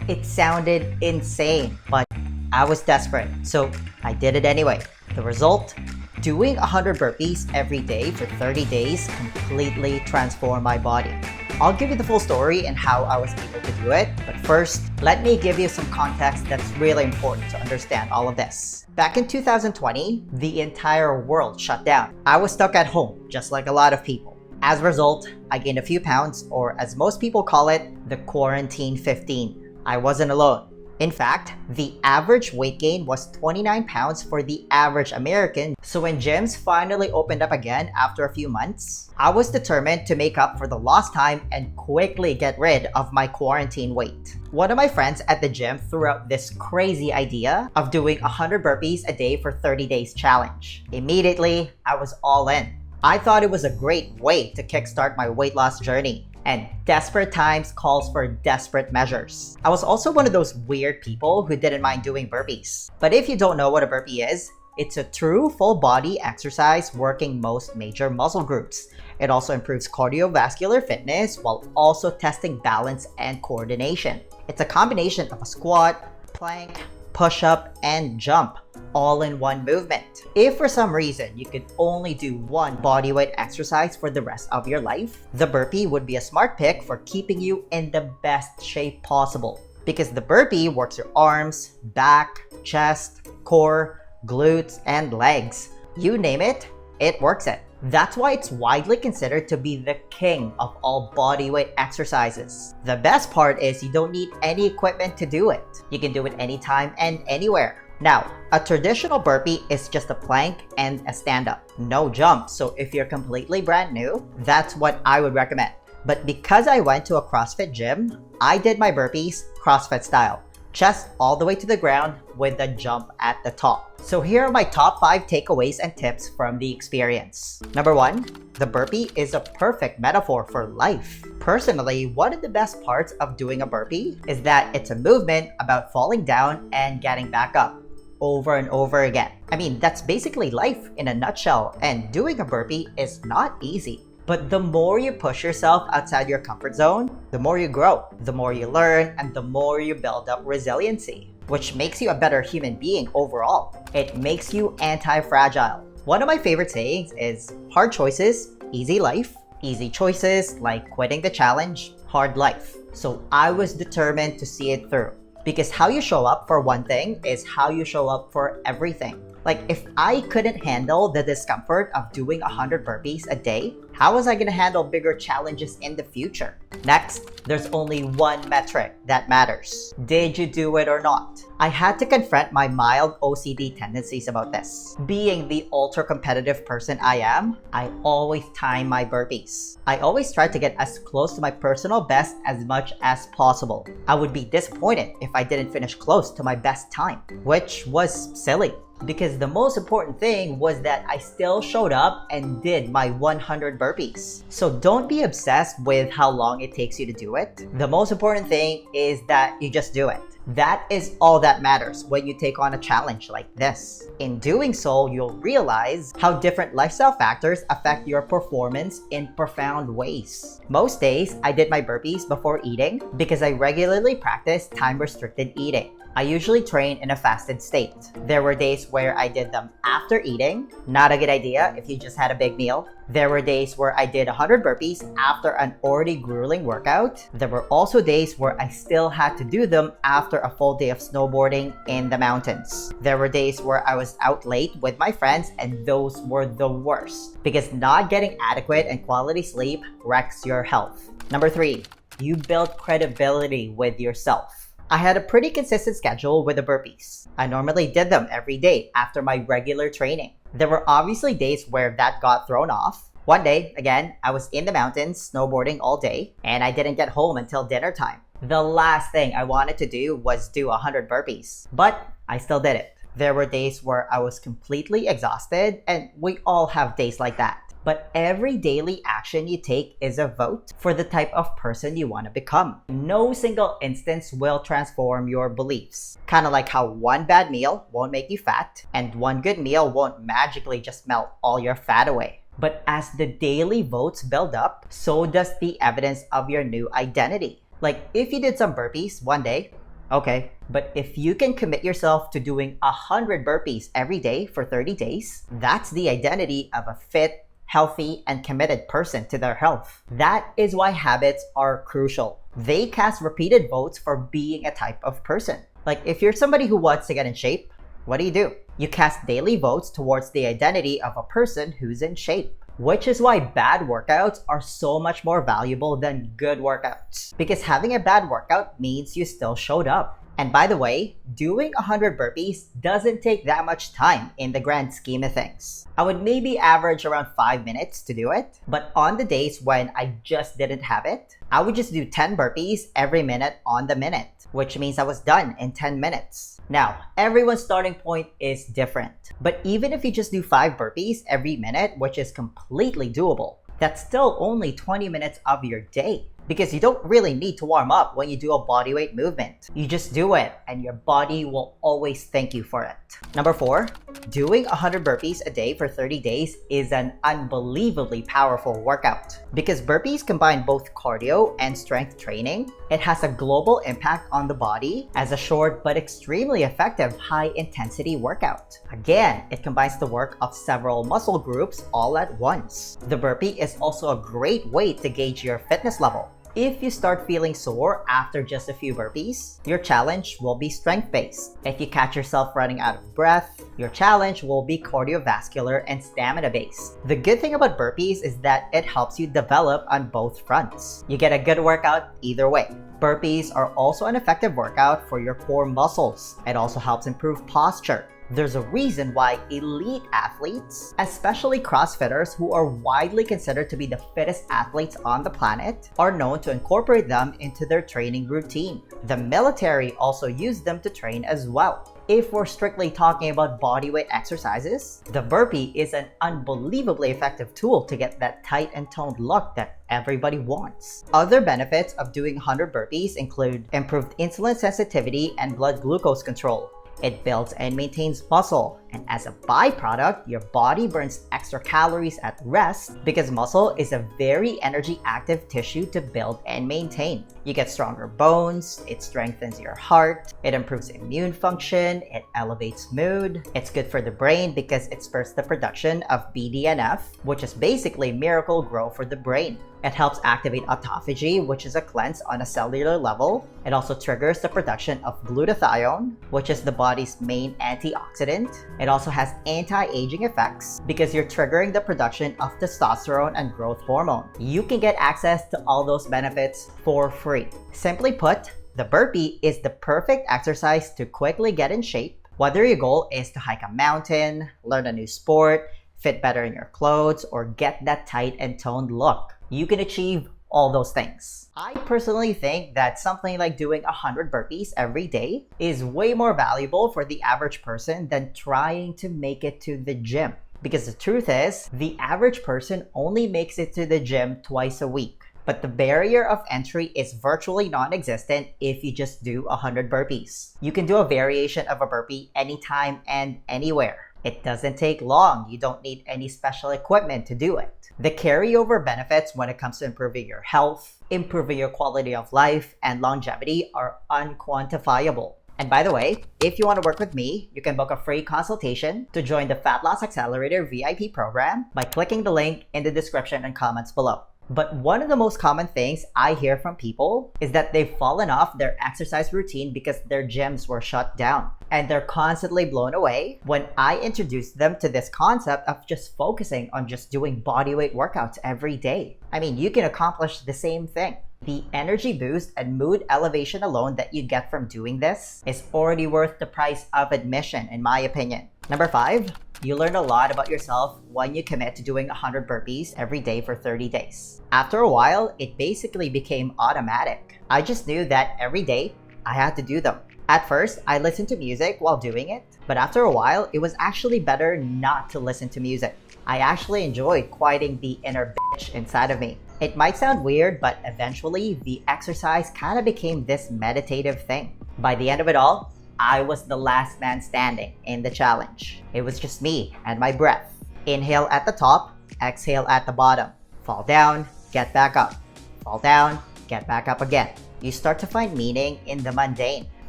It sounded insane, but I was desperate, so I did it anyway. The result? Doing 100 burpees every day for 30 days completely transformed my body. I'll give you the full story and how I was able to do it, but first, let me give you some context that's really important to understand all of this. Back in 2020, the entire world shut down. I was stuck at home, just like a lot of people. As a result, I gained a few pounds, or as most people call it, the quarantine 15. I wasn't alone. In fact, the average weight gain was 29 pounds for the average American. So when gyms finally opened up again after a few months, I was determined to make up for the lost time and quickly get rid of my quarantine weight. One of my friends at the gym threw out this crazy idea of doing 100 burpees a day for 30 days challenge. Immediately, I was all in. I thought it was a great way to kickstart my weight loss journey. And desperate times calls for desperate measures. I was also one of those weird people who didn't mind doing burpees. But if you don't know what a burpee is, it's a true full body exercise working most major muscle groups. It also improves cardiovascular fitness while also testing balance and coordination. It's a combination of a squat, plank, push-up, and jump, all in one movement. If for some reason you could only do one bodyweight exercise for the rest of your life, the burpee would be a smart pick for keeping you in the best shape possible. Because the burpee works your arms, back, chest, core, glutes, and legs. You name it, it works it. That's why it's widely considered to be the king of all bodyweight exercises. The best part is you don't need any equipment to do it. You can do it anytime and anywhere. Now, a traditional burpee is just a plank and a stand-up. No jump, so if you're completely brand new, that's what I would recommend. But because I went to a CrossFit gym, I did my burpees CrossFit style. Chest all the way to the ground with a jump at the top. So here are my top 5 takeaways and tips from the experience. Number 1, the burpee is a perfect metaphor for life. Personally, one of the best parts of doing a burpee is that it's a movement about falling down and getting back up over and over again. I mean, that's basically life in a nutshell, and doing a burpee is not easy. But the more you push yourself outside your comfort zone, the more you grow, the more you learn, and the more you build up resiliency, which makes you a better human being overall. It makes you anti-fragile. One of my favorite sayings is, hard choices, easy life. Easy choices, like quitting the challenge, hard life. So I was determined to see it through. Because how you show up for one thing is how you show up for everything. Like, if I couldn't handle the discomfort of doing 100 burpees a day, how was I gonna handle bigger challenges in the future? Next, there's only one metric that matters. Did you do it or not? I had to confront my mild OCD tendencies about this. Being the ultra-competitive person I am, I always time my burpees. I always try to get as close to my personal best as much as possible. I would be disappointed if I didn't finish close to my best time, which was silly. Because the most important thing was that I still showed up and did my 100 burpees. So don't be obsessed with how long it takes you to do it. The most important thing is that you just do it. That is all that matters when you take on a challenge like this. In doing so, you'll realize how different lifestyle factors affect your performance in profound ways. Most days, I did my burpees before eating because I regularly practice time-restricted eating. I usually train in a fasted state. There were days where I did them after eating, not a good idea if you just had a big meal. There were days where I did 100 burpees after an already grueling workout. There were also days where I still had to do them after a full day of snowboarding in the mountains. There were days where I was out late with my friends, and those were the worst because not getting adequate and quality sleep wrecks your health. Number 3, you build credibility with yourself. I had a pretty consistent schedule with the burpees. I normally did them every day after my regular training. There were obviously days where that got thrown off. One day, again, I was in the mountains snowboarding all day, and I didn't get home until dinner time. The last thing I wanted to do was do 100 burpees, but I still did it. There were days where I was completely exhausted, and we all have days like that. But every daily action you take is a vote for the type of person you want to become. No single instance will transform your beliefs. Kind of like how one bad meal won't make you fat, and one good meal won't magically just melt all your fat away. But as the daily votes build up, so does the evidence of your new identity. Like, if you did some burpees one day, Okay, but if you can commit yourself to doing 100 burpees every day for 30 days, that's the identity of a fit, healthy, and committed person to their health. That is why habits are crucial. They cast repeated votes for being a type of person. Like if you're somebody who wants to get in shape, what do? You cast daily votes towards the identity of a person who's in shape. Which is why bad workouts are so much more valuable than good workouts. Because having a bad workout means you still showed up. And by the way, doing 100 burpees doesn't take that much time in the grand scheme of things. I would maybe average around 5 minutes to do it, but on the days when I just didn't have it, I would just do 10 burpees every minute on the minute, which means I was done in 10 minutes. Now, everyone's starting point is different, but even if you just do 5 burpees every minute, which is completely doable, that's still only 20 minutes of your day. Because you don't really need to warm up when you do a bodyweight movement. You just do it and your body will always thank you for it. Number 4, doing 100 burpees a day for 30 days is an unbelievably powerful workout. Because burpees combine both cardio and strength training, it has a global impact on the body as a short but extremely effective high-intensity workout. Again, it combines the work of several muscle groups all at once. The burpee is also a great way to gauge your fitness level. If you start feeling sore after just a few burpees, your challenge will be strength-based. If you catch yourself running out of breath, your challenge will be cardiovascular and stamina-based. The good thing about burpees is that it helps you develop on both fronts. You get a good workout either way. Burpees are also an effective workout for your core muscles. It also helps improve posture. There's a reason why elite athletes, especially CrossFitters who are widely considered to be the fittest athletes on the planet, are known to incorporate them into their training routine. The military also use them to train as well. If we're strictly talking about bodyweight exercises, the burpee is an unbelievably effective tool to get that tight and toned look that everybody wants. Other benefits of doing 100 burpees include improved insulin sensitivity and blood glucose control. It builds and maintains muscle, and as a byproduct, your body burns extra calories at rest because muscle is a very energy-active tissue to build and maintain. You get stronger bones, it strengthens your heart, it improves immune function, it elevates mood. It's good for the brain because it spurs the production of BDNF, which is basically Miracle-Gro for the brain. It helps activate autophagy, which is a cleanse on a cellular level. It also triggers the production of glutathione, which is the body's main antioxidant. It also has anti-aging effects because you're triggering the production of testosterone and growth hormone. You can get access to all those benefits for free. Simply put, the burpee is the perfect exercise to quickly get in shape, whether your goal is to hike a mountain, learn a new sport, fit better in your clothes, or get that tight and toned look. You can achieve all those things. I personally think that something like doing 100 burpees every day is way more valuable for the average person than trying to make it to the gym. Because the truth is, the average person only makes it to the gym twice a week. But the barrier of entry is virtually non-existent if you just do 100 burpees. You can do a variation of a burpee anytime and anywhere. It doesn't take long. You don't need any special equipment to do it. The carryover benefits when it comes to improving your health, improving your quality of life, and longevity are unquantifiable. And by the way, if you want to work with me, you can book a free consultation to join the Fat Loss Accelerator VIP program by clicking the link in the description and comments below. But one of the most common things I hear from people is that they've fallen off their exercise routine because their gyms were shut down. And they're constantly blown away when I introduce them to this concept of just focusing on just doing bodyweight workouts every day. I mean, you can accomplish the same thing. The energy boost and mood elevation alone that you get from doing this is already worth the price of admission, in my opinion. Number 5, you learn a lot about yourself when you commit to doing 100 burpees every day for 30 days. After a while, it basically became automatic. I just knew that every day I had to do them. At first, I listened to music while doing it, but after a while, it was actually better not to listen to music. I actually enjoyed quieting the inner bitch inside of me. It might sound weird, but eventually, the exercise kind of became this meditative thing. By the end of it all, I was the last man standing in the challenge. It was just me and my breath. Inhale at the top, exhale at the bottom. Fall down, get back up. Fall down, get back up again. You start to find meaning in the mundane.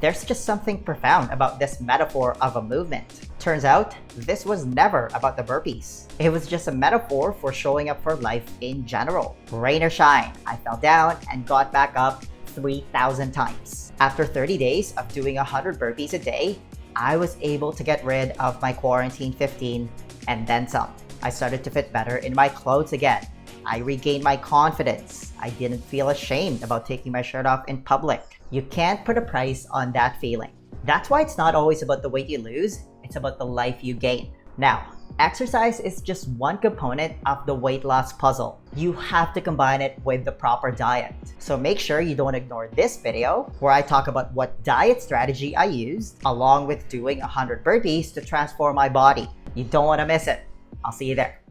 There's just something profound about this metaphor of a movement. Turns out, this was never about the burpees. It was just a metaphor for showing up for life in general. Rain or shine, I fell down and got back up 3,000 times. After 30 days of doing 100 burpees a day, I was able to get rid of my quarantine 15 and then some. I started to fit better in my clothes again. I regained my confidence. I didn't feel ashamed about taking my shirt off in public. You can't put a price on that feeling. That's why it's not always about the weight you lose, it's about the life you gain. Now, exercise is just one component of the weight loss puzzle. You have to combine it with the proper diet. So make sure you don't ignore this video where I talk about what diet strategy I used along with doing 100 burpees to transform my body. You don't want to miss it. I'll see you there.